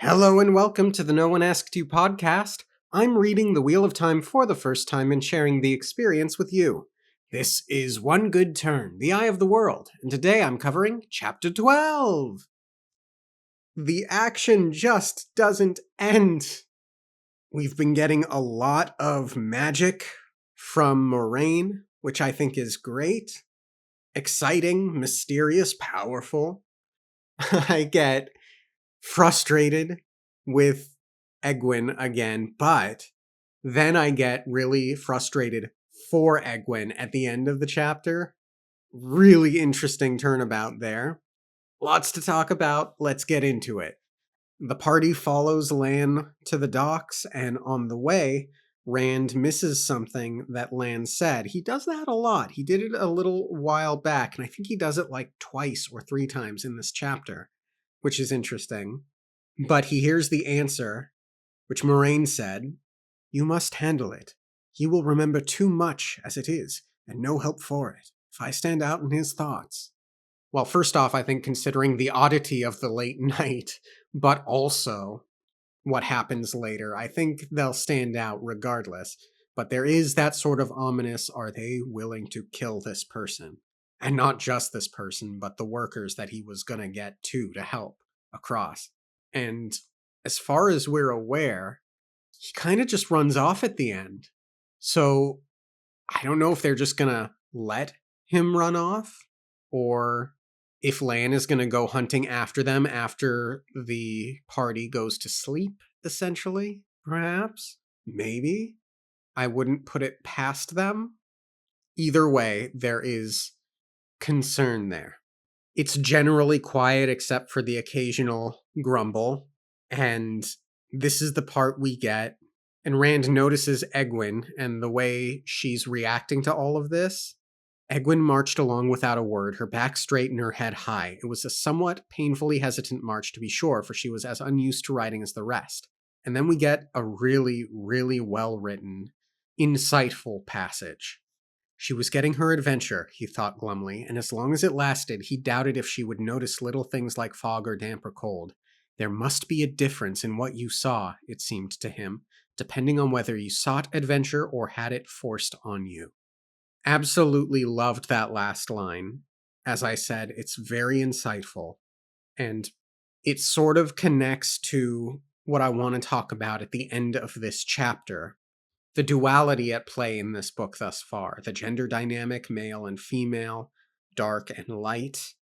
Hello and welcome to the No One Asked You podcast. I'm reading The Wheel of Time for the first time and sharing the experience with you. This is One Good Turn, The Eye of the World, and today I'm covering Chapter 12. The action just doesn't end. We've been getting a lot of magic from Moraine, which I think is great. Exciting, mysterious, powerful. I get frustrated with Egwene again, but then I get really frustrated for Egwene at the end of the chapter. Really interesting turnabout there. Lots to talk about. Let's get into it. The party follows Lan to the docks, and on the way, Rand misses something that Lan said. He does that a lot. He did it a little while back, and I think he does it like twice or three times in this chapter, which is interesting. But he hears the answer, which Moraine said, "You must handle it. He will remember too much as it is, and no help for it, if I stand out in his thoughts." Well, first off, I think considering the oddity of the late night, but also what happens later, I think they'll stand out regardless. But there is that sort of ominous, are they willing to kill this person? And not just this person, but the workers that he was going to get to help across. And as far as we're aware, he kind of just runs off at the end. So I don't know if they're just going to let him run off, or if Lan is going to go hunting after them after the party goes to sleep, essentially, perhaps. Maybe. I wouldn't put it past them. Either way, there is concern there. It's generally quiet except for the occasional grumble, and this is the part we get. And Rand notices Egwene and the way she's reacting to all of this. Egwene marched along without a word, her back straight and her head high. It was a somewhat painfully hesitant march, to be sure, for she was as unused to riding as the rest. And then we get a really, really well-written, insightful passage. She was getting her adventure, he thought glumly, and as long as it lasted, he doubted if she would notice little things like fog or damp or cold. There must be a difference in what you saw, it seemed to him, depending on whether you sought adventure or had it forced on you. Absolutely loved that last line. As I said, it's very insightful, and it sort of connects to what I want to talk about at the end of this chapter. The duality at play in this book thus far, the gender dynamic, male and female, dark and light,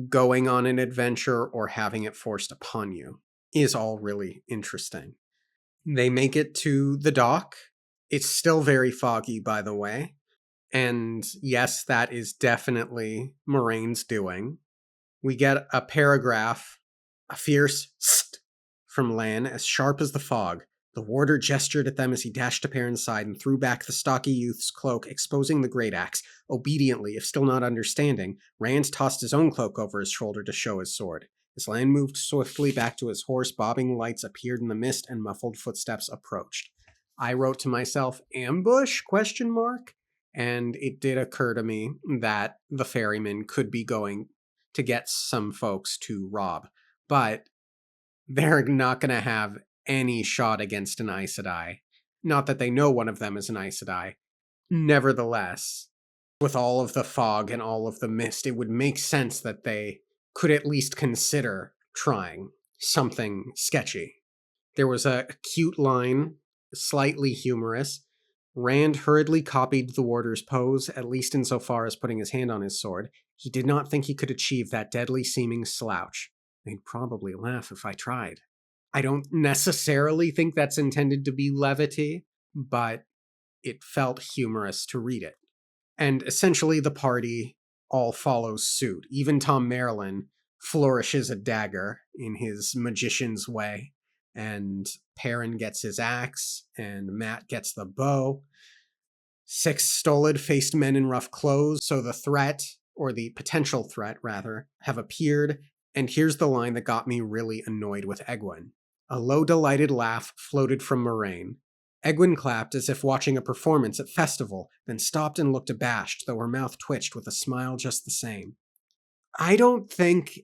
going on an adventure or having it forced upon you, is all really interesting. They make it to the dock. It's still very foggy, by the way. And yes, that is definitely Moraine's doing. We get a paragraph, a fierce "st" from Lan, as sharp as the fog. The warder gestured at them as he dashed a pair inside and threw back the stocky youth's cloak, exposing the great axe. Obediently, if still not understanding, Rand tossed his own cloak over his shoulder to show his sword. As Lan moved swiftly back to his horse, bobbing lights appeared in the mist and muffled footsteps approached. I wrote to myself, ambush? ? And it did occur to me that the ferryman could be going to get some folks to rob. But they're not going to have any shot against an Aes Sedai. Not that they know one of them is an Aes Sedai. Nevertheless, with all of the fog and all of the mist, it would make sense that they could at least consider trying something sketchy. There was a cute line, slightly humorous. Rand hurriedly copied the warder's pose, at least insofar as putting his hand on his sword. He did not think he could achieve that deadly-seeming slouch. They'd probably laugh if I tried. I don't necessarily think that's intended to be levity, but it felt humorous to read it. And essentially the party all follows suit. Even Tom Merrilin flourishes a dagger in his magician's way, and Perrin gets his axe, and Matt gets the bow. 6 stolid-faced men in rough clothes, so the threat, or the potential threat, rather, have appeared, and here's the line that got me really annoyed with Egwene. A low, delighted laugh floated from Moraine. Egwene clapped as if watching a performance at festival, then stopped and looked abashed, though her mouth twitched with a smile just the same. I don't think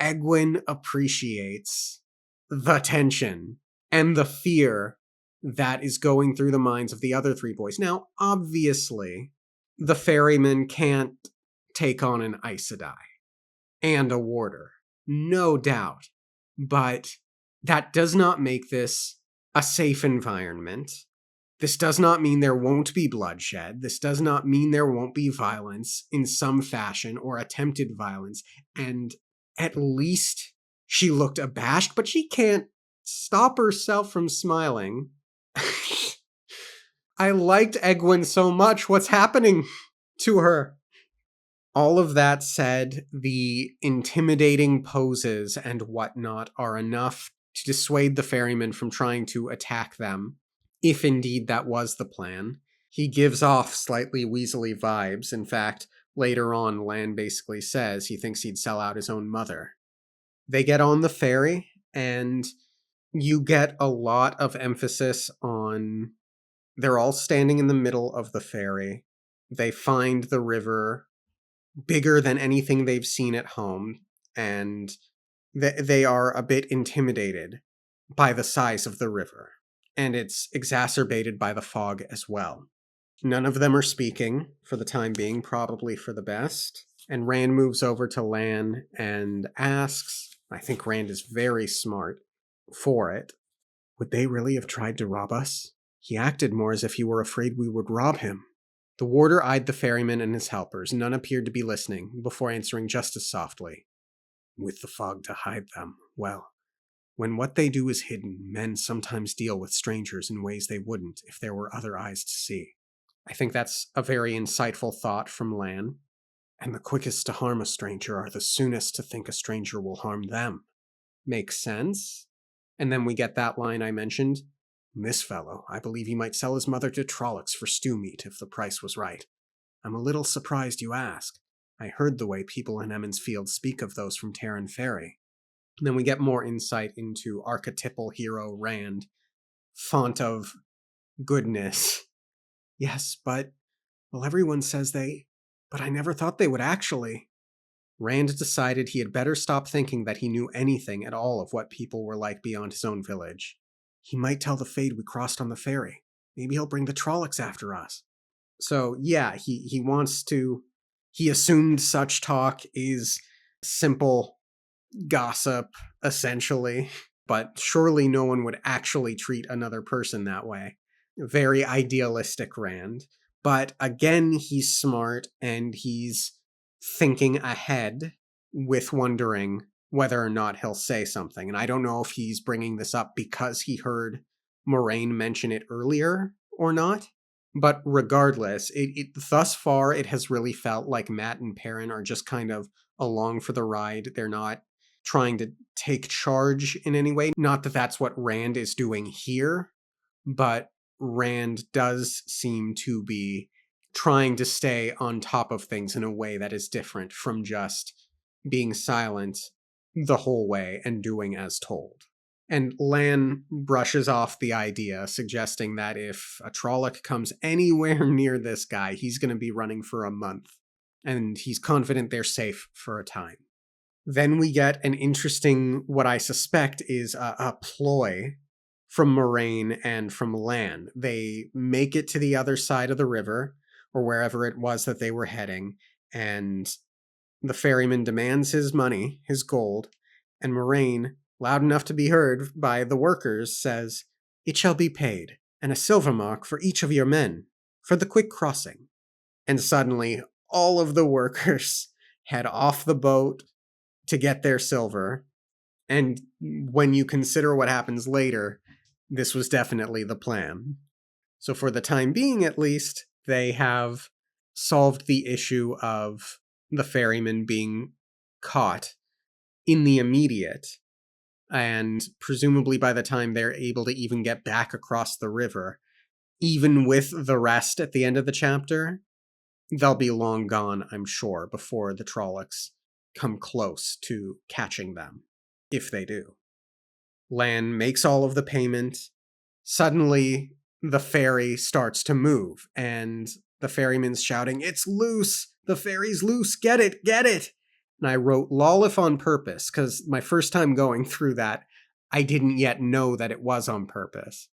Egwene appreciates the tension and the fear that is going through the minds of the other three boys. Now, obviously, the ferryman can't take on an Aes Sedai and a warder, no doubt. But that does not make this a safe environment. This does not mean there won't be bloodshed. This does not mean there won't be violence in some fashion or attempted violence. And at least she looked abashed, but she can't stop herself from smiling. I liked Egwene so much. What's happening to her? All of that said, the intimidating poses and whatnot are enough to dissuade the ferryman from trying to attack them, if indeed that was the plan. He gives off slightly Weasley vibes. In fact, later on, Lan basically says he thinks he'd sell out his own mother. They get on the ferry, and you get a lot of emphasis on... They're all standing in the middle of the ferry. They find the river bigger than anything they've seen at home, and they are a bit intimidated by the size of the river, and it's exacerbated by the fog as well. None of them are speaking for the time being, probably for the best, and Rand moves over to Lan and asks, I think Rand is very smart for it, would they really have tried to rob us? He acted more as if he were afraid we would rob him. The warder eyed the ferryman and his helpers. None appeared to be listening, before answering just as softly. With the fog to hide them, well, when what they do is hidden, men sometimes deal with strangers in ways they wouldn't if there were other eyes to see. I think that's a very insightful thought from Lan. And the quickest to harm a stranger are the soonest to think a stranger will harm them. Makes sense? And then we get that line I mentioned. This fellow, I believe he might sell his mother to Trollocs for stew meat if the price was right. I'm a little surprised you ask. I heard the way people in Emmons Field speak of those from Terran Ferry. And then we get more insight into archetypal hero Rand. Font of goodness. Yes, but... Well, everyone says they... But I never thought they would actually... Rand decided he had better stop thinking that he knew anything at all of what people were like beyond his own village. He might tell the Fade we crossed on the ferry. Maybe he'll bring the Trollocs after us. So, yeah, he wants to... He assumed such talk is simple gossip, essentially. But surely no one would actually treat another person that way. Very idealistic Rand. But again, he's smart, and he's thinking ahead with wondering whether or not he'll say something. And I don't know if he's bringing this up because he heard Moraine mention it earlier or not. But regardless, thus far, it has really felt like Matt and Perrin are just kind of along for the ride. They're not trying to take charge in any way. Not that that's what Rand is doing here, but Rand does seem to be trying to stay on top of things in a way that is different from just being silent the whole way and doing as told. And Lan brushes off the idea, suggesting that if a Trolloc comes anywhere near this guy, he's going to be running for a month. And he's confident they're safe for a time. Then we get an interesting, what I suspect is a ploy from Moraine and from Lan. They make it to the other side of the river, or wherever it was that they were heading, and the ferryman demands his money, his gold, and Moraine, loud enough to be heard by the workers, says, "It shall be paid, and a silver mark for each of your men, for the quick crossing." And suddenly, all of the workers head off the boat to get their silver, and when you consider what happens later, this was definitely the plan. So for the time being, at least, they have solved the issue of the ferryman being caught in the immediate, and presumably by the time they're able to even get back across the river, even with the rest at the end of the chapter, they'll be long gone, I'm sure, before the Trollocs come close to catching them, if they do. Lan makes all of the payment. Suddenly, the ferry starts to move, and the ferryman's shouting, "It's loose! The ferry's loose! Get it! Get it!" And I wrote Lolif on purpose, because my first time going through that, I didn't yet know that it was on purpose.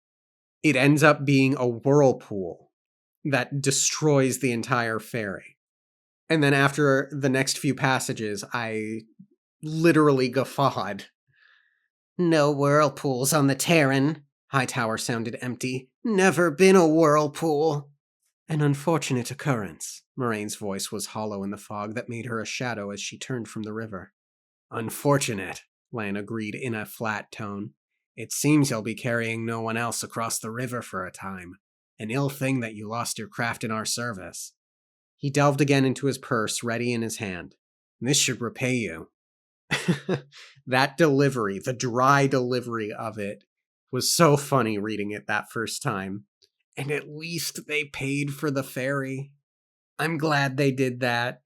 It ends up being a whirlpool that destroys the entire ferry. And then after the next few passages, I literally guffawed. No whirlpools on the Terran. Hightower sounded empty. Never been a whirlpool. An unfortunate occurrence. Moraine's voice was hollow in the fog that made her a shadow as she turned from the river. Unfortunate, Lan agreed in a flat tone. It seems you'll be carrying no one else across the river for a time. An ill thing that you lost your craft in our service. He delved again into his purse, ready in his hand. This should repay you. That delivery, the dry delivery of it, was so funny reading it that first time. And at least they paid for the ferry. I'm glad they did that.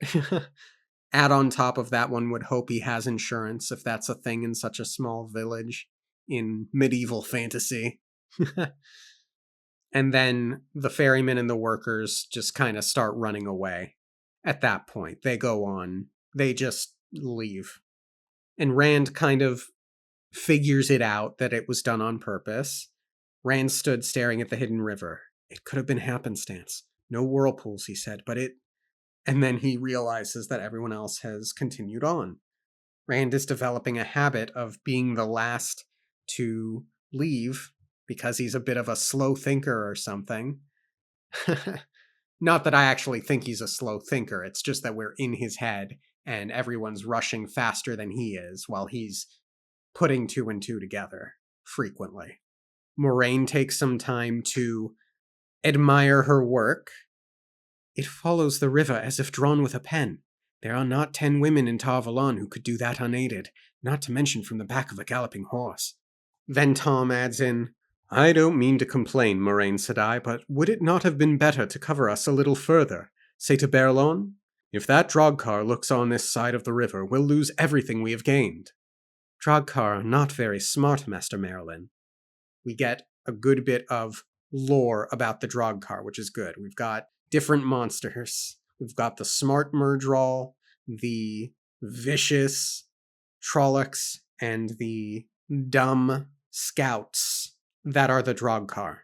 Add on top of that, one would hope he has insurance, if that's a thing in such a small village in medieval fantasy. And then the ferrymen and the workers just kind of start running away. At that point, they go on. They just leave. And Rand kind of figures it out that it was done on purpose. Rand stood staring at the hidden river. It could have been happenstance. No whirlpools, he said, but it... And then he realizes that everyone else has continued on. Rand is developing a habit of being the last to leave because he's a bit of a slow thinker or something. Not that I actually think he's a slow thinker, it's just that we're in his head and everyone's rushing faster than he is while he's putting two and two together frequently. Moraine takes some time to admire her work. It follows the river as if drawn with a pen. There are not 10 women in Tar Valon who could do that unaided, not to mention from the back of a galloping horse. Then Tom adds in, I don't mean to complain, Moraine said I, but would it not have been better to cover us a little further? Say to Berlon? If that Drogkar looks on this side of the river, we'll lose everything we have gained. Drogkar are not very smart, Master Merlin. We get a good bit of lore about the Drogkar, which is good. We've got different monsters. We've got the smart Murdral, the vicious Trollocs, and the dumb scouts that are the Drogkar.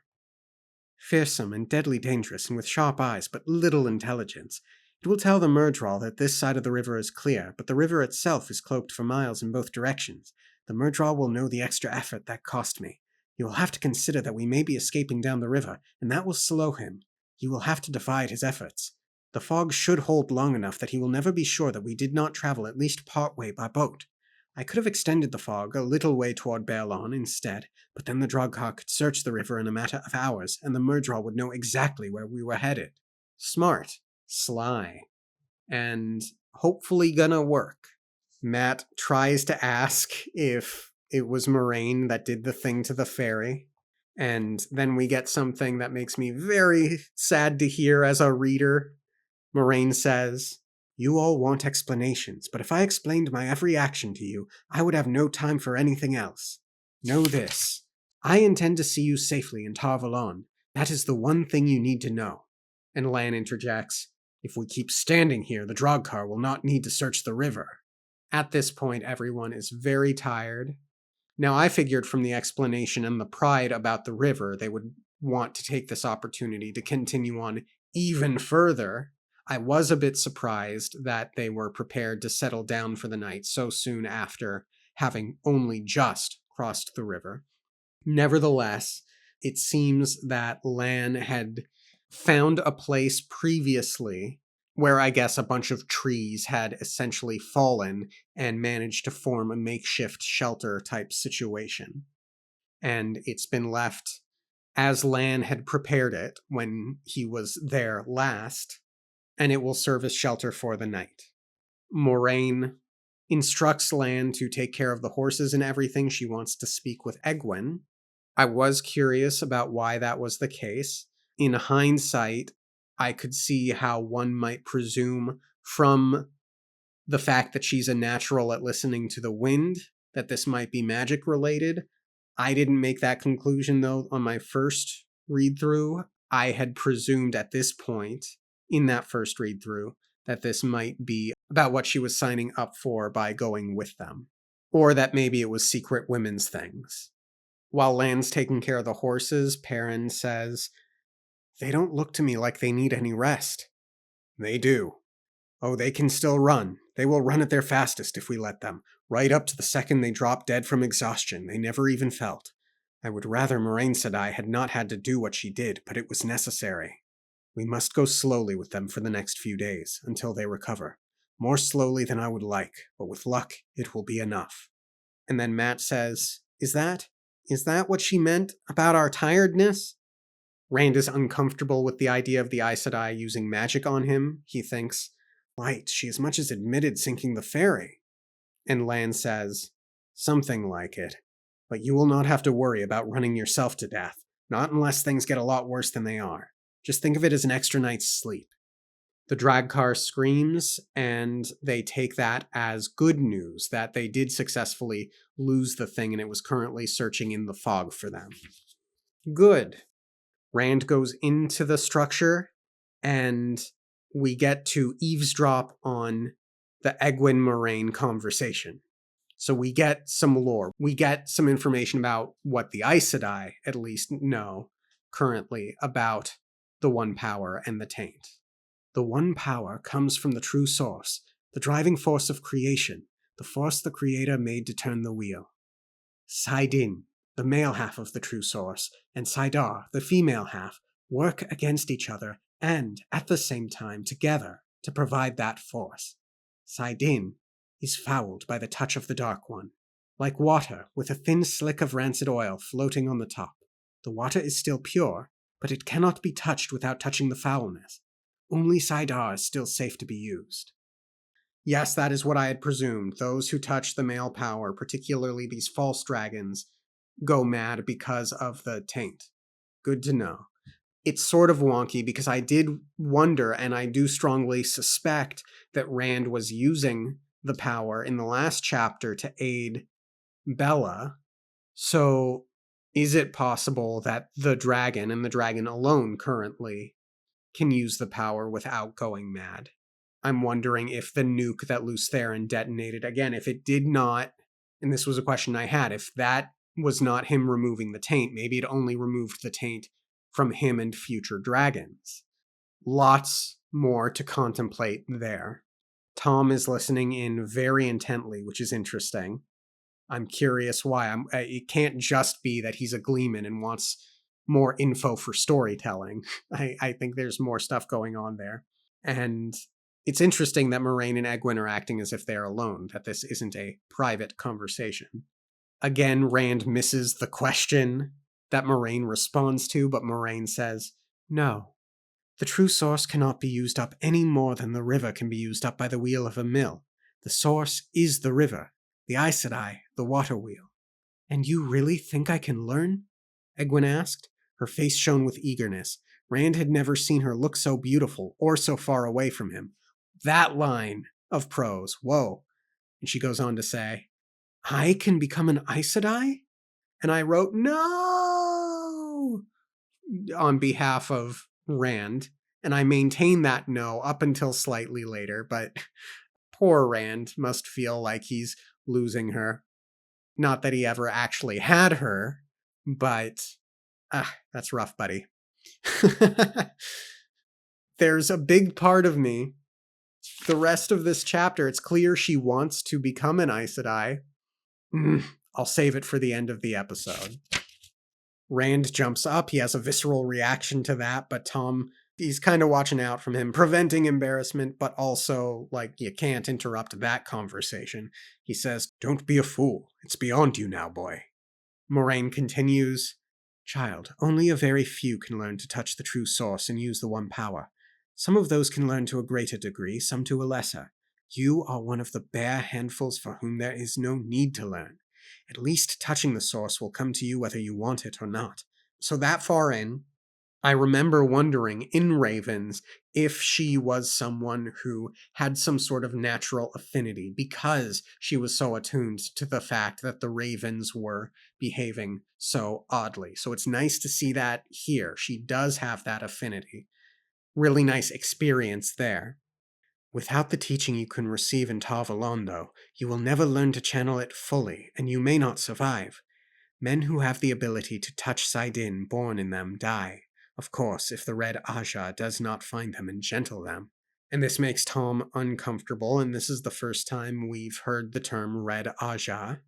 Fearsome and deadly dangerous and with sharp eyes, but little intelligence. It will tell the Murdral that this side of the river is clear, but the river itself is cloaked for miles in both directions. The Murdral will know the extra effort that cost me. He will have to consider that we may be escaping down the river, and that will slow him. He will have to divide his efforts. The fog should hold long enough that he will never be sure that we did not travel at least part way by boat. I could have extended the fog a little way toward Berlon instead, but then the Drogkar could search the river in a matter of hours, and the Murdral would know exactly where we were headed. Smart. Sly. And hopefully gonna work. Matt tries to ask if it was Moraine that did the thing to the ferry. And then we get something that makes me very sad to hear as a reader. Moraine says, You all want explanations, but if I explained my every action to you, I would have no time for anything else. Know this. I intend to see you safely in Tar Valon. That is the one thing you need to know. And Lan interjects, If we keep standing here, the Drogkar will not need to search the river. At this point, everyone is very tired. Now, I figured from the explanation and the pride about the river, they would want to take this opportunity to continue on even further. I was a bit surprised that they were prepared to settle down for the night so soon after having only just crossed the river. Nevertheless, it seems that Lan had found a place previously where I guess a bunch of trees had essentially fallen and managed to form a makeshift shelter type situation. And it's been left as Lan had prepared it when he was there last, and it will serve as shelter for the night. Moraine instructs Lan to take care of the horses and everything. She wants to speak with Egwene. I was curious about why that was the case. In hindsight, I could see how one might presume from the fact that she's a natural at listening to the wind, that this might be magic related. I didn't make that conclusion, though, on my first read-through. I had presumed at this point, in that first read-through, that this might be about what she was signing up for by going with them. Or that maybe it was secret women's things. While Lan's taking care of the horses, Perrin says, "They don't look to me like they need any rest." "They do. Oh, they can still run. They will run at their fastest if we let them, right up to the second they drop dead from exhaustion they never even felt. I would rather Moraine Sedai had not had to do what she did, but it was necessary. We must go slowly with them for the next few days, until they recover. More slowly than I would like, but with luck, it will be enough." And then Matt says, Is that what she meant about our tiredness?" Rand is uncomfortable with the idea of the Aes Sedai using magic on him. He thinks, "Light, she as much as admitted sinking the ferry." And Lan says, "Something like it. But you will not have to worry about running yourself to death, not unless things get a lot worse than they are. Just think of it as an extra night's sleep." The drag car screams, and they take that as good news that they did successfully lose the thing and it was currently searching in the fog for them. Good. Rand goes into the structure, and we get to eavesdrop on the Egwene Moraine conversation. So we get some lore. We get some information about what the Aes Sedai, at least, know currently about the One Power and the Taint. The One Power comes from the true source, the driving force of creation, the force the Creator made to turn the wheel. Saidin, the male half of the true source, and Saidar, the female half, work against each other and, at the same time, together to provide that force. Saidin is fouled by the touch of the Dark One, like water with a thin slick of rancid oil floating on the top. The water is still pure, but it cannot be touched without touching the foulness. Only Saidar is still safe to be used. Yes, that is what I had presumed. Those who touch the male power, particularly these false dragons, go mad because of the taint. Good to know. It's sort of wonky because I did wonder, and I do strongly suspect, that Rand was using the power in the last chapter to aid Bella. So is it possible that the dragon, and the dragon alone currently, can use the power without going mad? I'm wondering if the nuke that Lews Therin detonated, again, if it did not, and this was a question I had, if that was not him removing the taint, maybe it only removed the taint from him and future dragons. Lots more to contemplate there. Tom is listening in very intently, which is interesting. I'm curious why. It can't just be that he's a Gleeman and wants more info for storytelling. I think there's more stuff going on there. And it's interesting that Moraine and Egwene are acting as if they're alone, that this isn't a private conversation. Again, Rand misses the question that Moraine responds to, but Moraine says, "No. The true source cannot be used up any more than the river can be used up by the wheel of a mill. The source is the river, the Aes Sedai, the water wheel." "And you really think I can learn?" Egwene asked. Her face shone with eagerness. Rand had never seen her look so beautiful or so far away from him. That line of prose, whoa. And she goes on to say, "I can become an Aes Sedai?" And I wrote, "No!" on behalf of Rand. And I maintain that no up until slightly later, but poor Rand must feel like he's losing her. Not that he ever actually had her, but that's rough, buddy. There's a big part of me. The rest of this chapter, it's clear she wants to become an Aes Sedai. I'll save it for the end of the episode. Rand jumps up. He has a visceral reaction to that, but Tom, he's kind of watching out from him, preventing embarrassment, but also, like, you can't interrupt that conversation. He says, "Don't be a fool. It's beyond you now, boy." Moraine continues, "Child, only a very few can learn to touch the true source and use the One Power. Some of those can learn to a greater degree, some to a lesser. You are one of the bare handfuls for whom there is no need to learn. At least touching the source will come to you whether you want it or not." So that far in, I remember wondering in Ravens if she was someone who had some sort of natural affinity because she was so attuned to the fact that the Ravens were behaving so oddly. So it's nice to see that here. She does have that affinity. Really nice experience there. Without the teaching you can receive in Tavalondo, you will never learn to channel it fully, and you may not survive. Men who have the ability to touch Saidin born in them die. Of course, if the Red Aja does not find them and gentle them. And this makes Tom uncomfortable, and this is the first time we've heard the term Red Aja.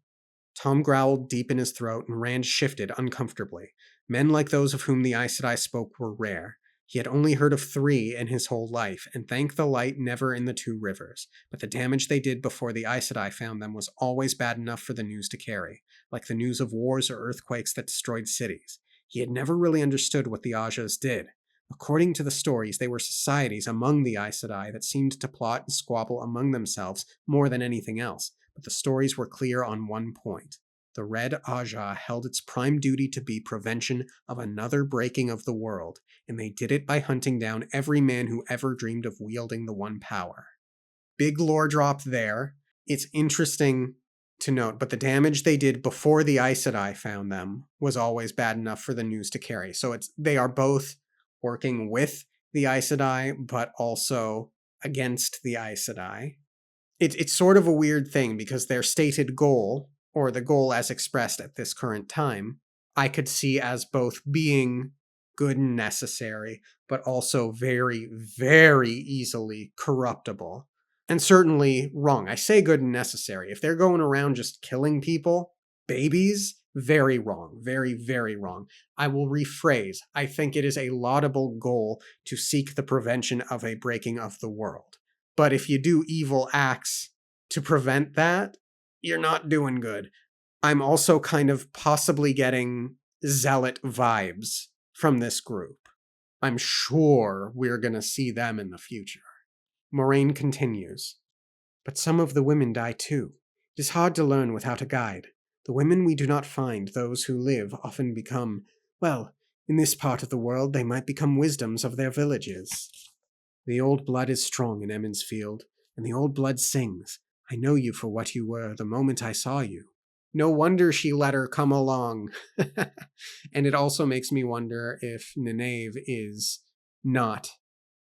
Tom growled deep in his throat, and Rand shifted uncomfortably. Men like those of whom the Aes Sedai spoke were rare. He had only heard of 3 in his whole life, and thank the light, never in the 2 rivers. But the damage they did before the Aes Sedai found them was always bad enough for the news to carry, like the news of wars or earthquakes that destroyed cities. He had never really understood what the Ajas did. According to the stories, they were societies among the Aes Sedai that seemed to plot and squabble among themselves more than anything else. But the stories were clear on one point. The Red Aja held its prime duty to be prevention of another breaking of the world, and they did it by hunting down every man who ever dreamed of wielding the one power. Big lore drop there. It's interesting to note, but the damage they did before the Aes Sedai found them was always bad enough for the news to carry. So they are both working with the Aes Sedai, but also against the Aes Sedai. It's sort of a weird thing because their stated goal, or the goal as expressed at this current time, I could see as both being good and necessary, but also very, very easily corruptible. And certainly wrong. I say good and necessary. If they're going around just killing people, babies, very wrong. Very, very wrong. I will rephrase. I think it is a laudable goal to seek the prevention of a breaking of the world. But if you do evil acts to prevent that, you're not doing good. I'm also kind of possibly getting zealot vibes from this group. I'm sure we're going to see them in the future. Moraine continues. But some of the women die too. It is hard to learn without a guide. The women we do not find, those who live, often become, well, in this part of the world they might become wisdoms of their villages. The old blood is strong in Emmons Field, and the old blood sings. I know you for what you were the moment I saw you. No wonder she let her come along. And it also makes me wonder if Nynaeve is not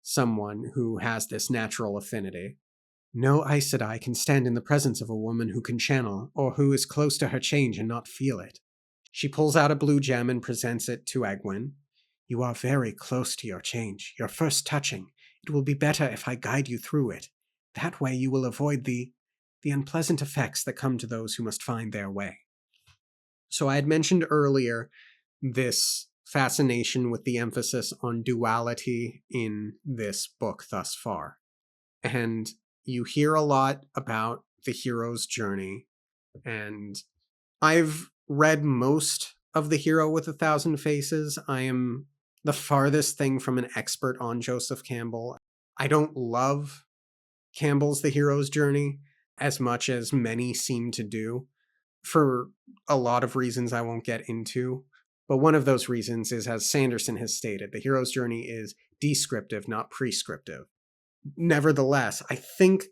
someone who has this natural affinity. No Aes Sedai can stand in the presence of a woman who can channel, or who is close to her change and not feel it. She pulls out a blue gem and presents it to Egwene. You are very close to your change, your first touching. It will be better if I guide you through it. That way you will avoid the unpleasant effects that come to those who must find their way. So I had mentioned earlier this fascination with the emphasis on duality in this book thus far. And you hear a lot about the hero's journey, and I've read most of The Hero with a Thousand Faces. I am the farthest thing from an expert on Joseph Campbell. I don't love Campbell's The Hero's Journey as much as many seem to do, for a lot of reasons I won't get into. But one of those reasons is, as Sanderson has stated, The Hero's Journey is descriptive, not prescriptive. Nevertheless, I think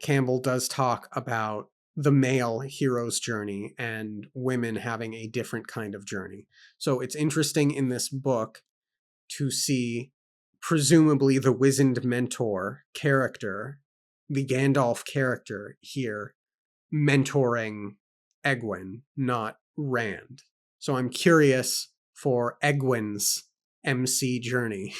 Campbell does talk about the male hero's journey and women having a different kind of journey. So it's interesting in this book to see presumably the wizened mentor character, the Gandalf character here, mentoring Egwene, not Rand. So I'm curious for Egwene's MC journey.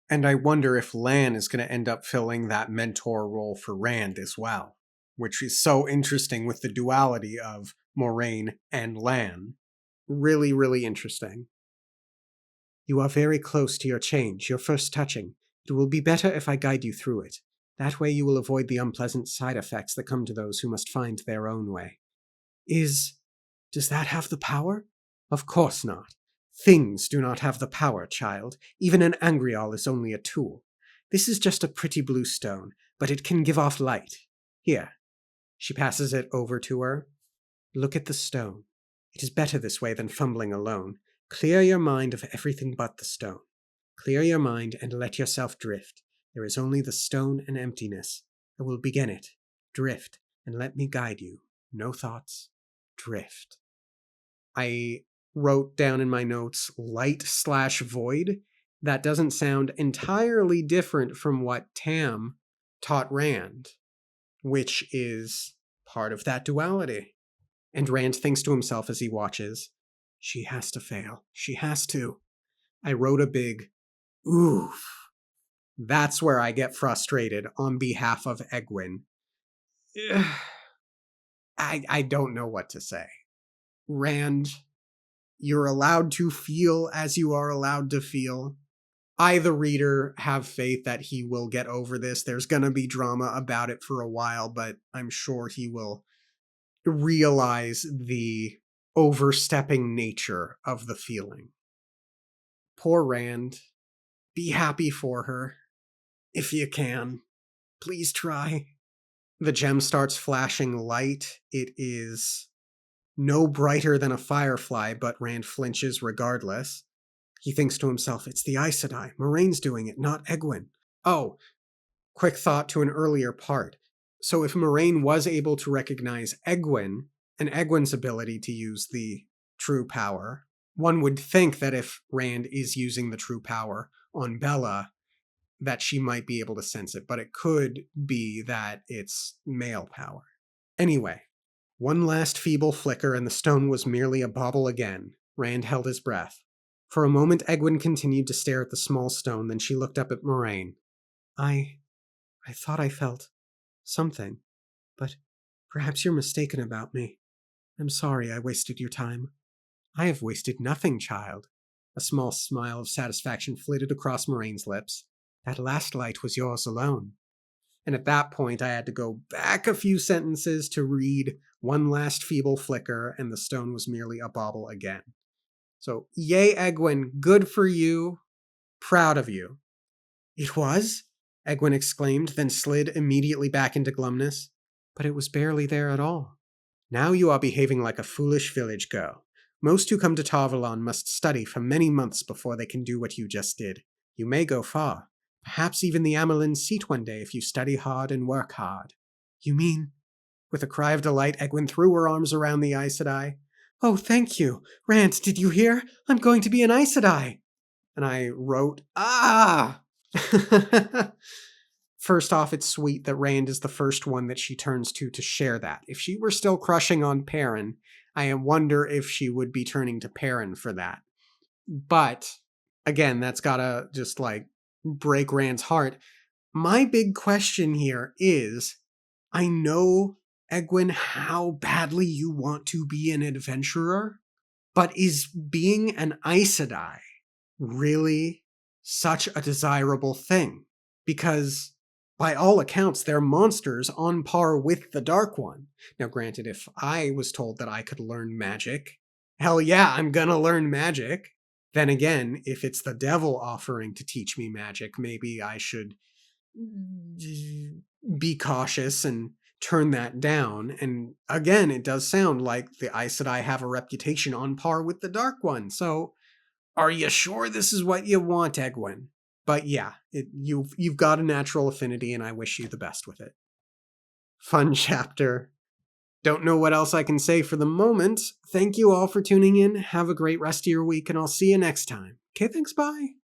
And I wonder if Lan is going to end up filling that mentor role for Rand as well, which is so interesting with the duality of Moraine and Lan. Really, really interesting. You are very close to your change, your first touching. It will be better if I guide you through it. That way you will avoid the unpleasant side effects that come to those who must find their own way. Does that have the power? Of course not. Things do not have the power, child. Even an angreal is only a tool. This is just a pretty blue stone, but it can give off light. Here. She passes it over to her. Look at the stone. It is better this way than fumbling alone. Clear your mind of everything but the stone. Clear your mind and let yourself drift. There is only the stone and emptiness. I will begin it. Drift, and let me guide you. No thoughts. Drift. I wrote down in my notes light/void. That doesn't sound entirely different from what Tam taught Rand, which is part of that duality. And Rand thinks to himself as he watches, she has to fail. She has to. I wrote a big, oof. That's where I get frustrated on behalf of Egwene. I don't know what to say. Rand, you're allowed to feel as you are allowed to feel. I, the reader, have faith that he will get over this. There's going to be drama about it for a while, but I'm sure he will realize the overstepping nature of the feeling. Poor Rand. Be happy for her. If you can. Please try. The gem starts flashing light. It is no brighter than a firefly, but Rand flinches regardless. He thinks to himself, it's the Aes Sedai. Moraine's doing it, not Egwene. Oh, quick thought to an earlier part. So if Moraine was able to recognize Egwene, and Egwene's ability to use the true power, one would think that if Rand is using the true power on Bella, that she might be able to sense it, but it could be that it's male power. Anyway, one last feeble flicker and the stone was merely a bauble again. Rand held his breath. For a moment, Egwene continued to stare at the small stone, then she looked up at Moraine. I thought I felt something, but perhaps you're mistaken about me. I'm sorry I wasted your time. I have wasted nothing, child. A small smile of satisfaction flitted across Moraine's lips. That last light was yours alone. And at that point, I had to go back a few sentences to read one last feeble flicker, and the stone was merely a bauble again. So, yay, Egwene, good for you. Proud of you. It was? Egwene exclaimed, then slid immediately back into glumness. But it was barely there at all. Now you are behaving like a foolish village girl. Most who come to Tarvalon must study for many months before they can do what you just did. You may go far. Perhaps even the Amelin seat one day if you study hard and work hard. You mean? With a cry of delight, Egwene threw her arms around the Aes Sedai. Oh, thank you. Rand, did you hear? I'm going to be an Aes Sedai. And I wrote, ah! First off, it's sweet that Rand is the first one that she turns to share that. If she were still crushing on Perrin, I wonder if she would be turning to Perrin for that. But, again, that's gotta just, break Rand's heart. My big question here is, I know, Egwene, how badly you want to be an adventurer, but is being an Aes Sedai really such a desirable thing? Because by all accounts, they're monsters on par with the Dark One. Now, granted, if I was told that I could learn magic, hell yeah, I'm gonna learn magic. Then again, if it's the devil offering to teach me magic, maybe I should be cautious and turn that down. And again, it does sound like the Aes Sedai have a reputation on par with the Dark One. So, are you sure this is what you want, Egwene? But yeah, you've got a natural affinity, and I wish you the best with it. Fun chapter. Don't know what else I can say for the moment. Thank you all for tuning in. Have a great rest of your week, and I'll see you next time. Okay, thanks, bye.